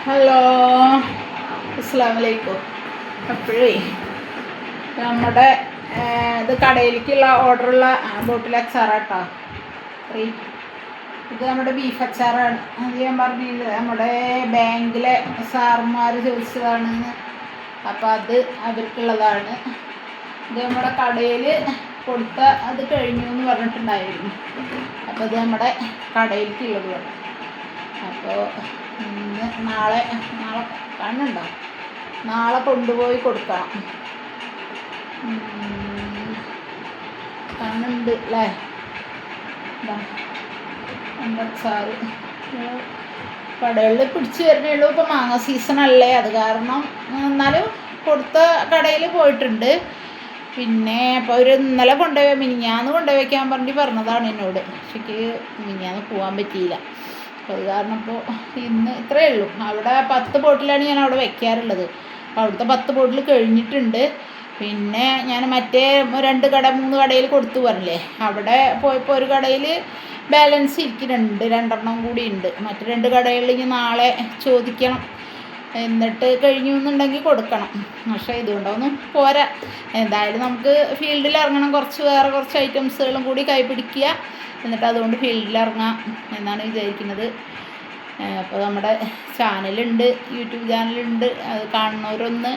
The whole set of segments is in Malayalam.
ഹലോ, അസ്സലാമു അലൈക്കും. അപ്പോഴേ നമ്മുടെ ഇത് കടയിലേക്കുള്ള ഓർഡറുള്ള ബോട്ടിൽ അച്ചാറാട്ടോ. ഇത് നമ്മുടെ ബീഫ് അച്ചാറാണ്. അത് ഞാൻ പറഞ്ഞില്ല, നമ്മുടെ ബാങ്കിലെ സാറുമാർ ചോദിച്ചതാണ്. അപ്പോൾ അത് അവർക്കുള്ളതാണ്. ഇത് നമ്മുടെ കടയിൽ കൊടുത്ത അത് കഴിഞ്ഞു എന്ന് പറഞ്ഞിട്ടുണ്ടായിരുന്നു. അപ്പോൾ ഇത് നമ്മുടെ കടയിലേക്കുള്ളത് പറഞ്ഞു. അപ്പോൾ നാളെ കണ്ണുണ്ടോ, നാളെ കൊണ്ടുപോയി കൊടുക്കണം. കണ്ണുണ്ട് അല്ലേ? അച്ചാറ് കടകളിൽ പിടിച്ചു വരുന്നേ ഉള്ളൂ. ഇപ്പോൾ മാങ്ങ സീസണല്ലേ, അത് കാരണം എന്നാലും കൊടുത്ത കടയിൽ പോയിട്ടുണ്ട്. പിന്നെ അപ്പോൾ ഒരു ഇന്നലെ മിനിഞ്ഞാന്ന് കൊണ്ടുപോയി പറഞ്ഞതാണ് എന്നോട്. പക്ഷേ മിനിഞ്ഞാന്ന് പോകാൻ പറ്റിയില്ല. അപ്പോൾ അത് കാരണം ഇപ്പോൾ ഇന്ന് ഇത്രയേ ഉള്ളൂ. അവിടെ 10 ബോട്ടിലാണ് ഞാൻ അവിടെ വയ്ക്കാറുള്ളത്. അപ്പോൾ അവിടുത്തെ 10 ബോട്ടിൽ കഴിഞ്ഞിട്ടുണ്ട്. പിന്നെ ഞാൻ മറ്റേ 2 കട 3 കടയിൽ കൊടുത്തു പറഞ്ഞില്ലേ, അവിടെ പോയപ്പോൾ ഒരു കടയിൽ ബാലൻസ് ഇരിക്കുന്നുണ്ട്, 2 കൂടി ഉണ്ട്. മറ്റ് 2 കടകളിൽ ഇനി നാളെ ചോദിക്കണം, എന്നിട്ട് കഴിഞ്ഞു എന്നുണ്ടെങ്കിൽ കൊടുക്കണം. പക്ഷേ ഇതുകൊണ്ടൊന്നും പോരാ. എന്തായാലും നമുക്ക് ഫീൽഡിൽ ഇറങ്ങണം, വേറെ കുറച്ച് ഐറ്റംസുകളും കൂടി കൈപിടിക്കുക, എന്നിട്ട് അതുകൊണ്ട് ഫീൽഡിൽ ഇറങ്ങാം എന്നാണ് വിചാരിക്കുന്നത്. അപ്പോൾ നമ്മുടെ ചാനലുണ്ട്, യൂട്യൂബ് ചാനലുണ്ട്. അത് കാണുന്നവരൊന്ന്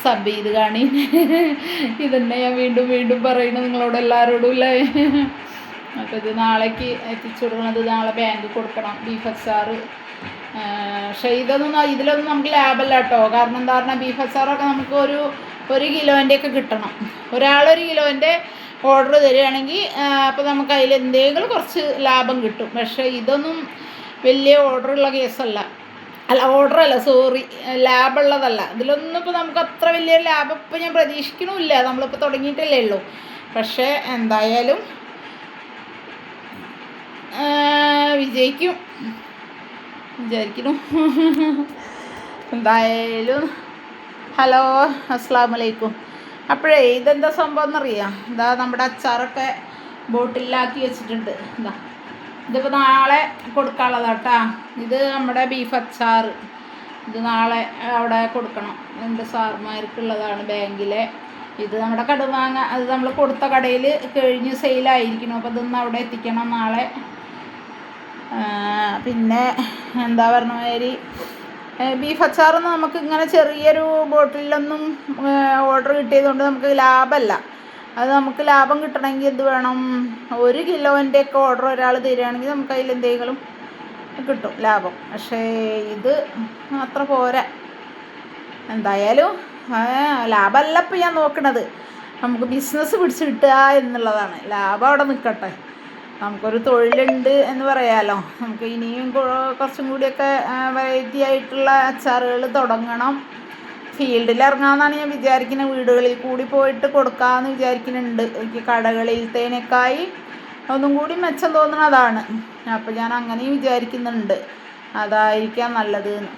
സബ് ചെയ്ത് കാണി. ഇതന്നെ ഞാൻ വീണ്ടും വീണ്ടും പറയുന്നത് നിങ്ങളോട് എല്ലാവരോടും അല്ലേ. അപ്പോൾ ഇത് നാളേക്ക് എത്തിച്ചു കൊടുക്കണത്, നാളെ ബാങ്ക് കൊടുക്കണം ബീഫ് അച്ചാറ്. പക്ഷേ ഇതിലൊന്നും നമുക്ക് ലാഭമല്ല കേട്ടോ. കാരണം എന്താ പറഞ്ഞാൽ ബീഫ് അച്ചാറൊക്കെ നമുക്ക് ഒരു കിലോൻ്റെയൊക്കെ കിട്ടണം. ഒരാളൊരു കിലോൻ്റെ ഓർഡർ തരികയാണെങ്കിൽ അപ്പോൾ നമുക്ക് അതിൽ എന്തെങ്കിലും കുറച്ച് ലാഭം കിട്ടും. പക്ഷേ ഇതൊന്നും വലിയ ഓർഡറുള്ള കേസല്ല, ലാഭമുള്ളതല്ല. ഇതിലൊന്നും ഇപ്പോൾ നമുക്ക് അത്ര വലിയ ലാഭം ഇപ്പോൾ ഞാൻ പ്രതീക്ഷിക്കണമില്ല. നമ്മളിപ്പോൾ തുടങ്ങിയിട്ടല്ലേ ഉള്ളൂ. പക്ഷേ എന്തായാലും വിജയിക്കും വിചാരിക്കുന്നു. എന്തായാലും ഹലോ, അസ്സലാമു അലൈക്കും. അപ്പോഴേ ഇതെന്താ സംഭവം എന്നറിയാം. ഇതാ നമ്മുടെ അച്ചാറൊക്കെ ബോട്ടിലാക്കി വെച്ചിട്ടുണ്ട്. ഇതിപ്പോൾ നാളെ കൊടുക്കാനുള്ളതാട്ടാ. ഇത് നമ്മുടെ ബീഫ് അച്ചാർ. ഇത് നാളെ അവിടെ കൊടുക്കണം. എൻ്റെ സാർമാർക്കുള്ളതാണ് ബാങ്കിലെ. ഇത് നമ്മുടെ കടുമാങ്ങ, അത് നമ്മൾ കൊടുത്ത കടയിൽ കഴിഞ്ഞ് സെയിലായിരിക്കണം. അപ്പോൾ ഇതൊന്ന് അവിടെ എത്തിക്കണം നാളെ. പിന്നെ എന്താ പറഞ്ഞ മാതിരി ബീഫ് അച്ചാറൊന്നും നമുക്ക് ഇങ്ങനെ ചെറിയൊരു ബോട്ടിലൊന്നും ഓർഡർ കിട്ടിയതുകൊണ്ട് നമുക്ക് ലാഭമല്ല. അത് നമുക്ക് ലാഭം കിട്ടണമെങ്കിൽ എന്ത് വേണം, 1 കിലോൻ്റെയൊക്കെ ഓർഡർ ഒരാൾ തരികയാണെങ്കിൽ നമുക്ക് അതിൽ എന്തെങ്കിലും കിട്ടും ലാഭം. പക്ഷേ ഇത് അത്ര പോരാ. എന്തായാലും ലാഭമല്ല ഇപ്പം ഞാൻ നോക്കണത്. നമുക്ക് ബിസിനസ് പിടിച്ച് കിട്ടുക എന്നുള്ളതാണ്. ലാഭം അവിടെ നിൽക്കട്ടെ, നമുക്കൊരു തൊഴിലുണ്ട് എന്ന് പറയാമല്ലോ. നമുക്ക് ഇനിയും കുറച്ചും കൂടിയൊക്കെ വെറൈറ്റി ആയിട്ടുള്ള അച്ചാറുകൾ തുടങ്ങണം. ഫീൽഡിൽ ഇറങ്ങാമെന്നാണ് ഞാൻ വിചാരിക്കുന്നത്. വീടുകളിൽ കൂടി പോയിട്ട് കൊടുക്കാമെന്ന് വിചാരിക്കുന്നുണ്ട്. എനിക്ക് കടകളിലത്തേനേക്കായി ഒന്നും കൂടി മെച്ചം തോന്നുന്നതാണ്. അപ്പോൾ ഞാൻ അങ്ങനെയും വിചാരിക്കുന്നുണ്ട്, അതായിരിക്കാം നല്ലത് എന്ന്.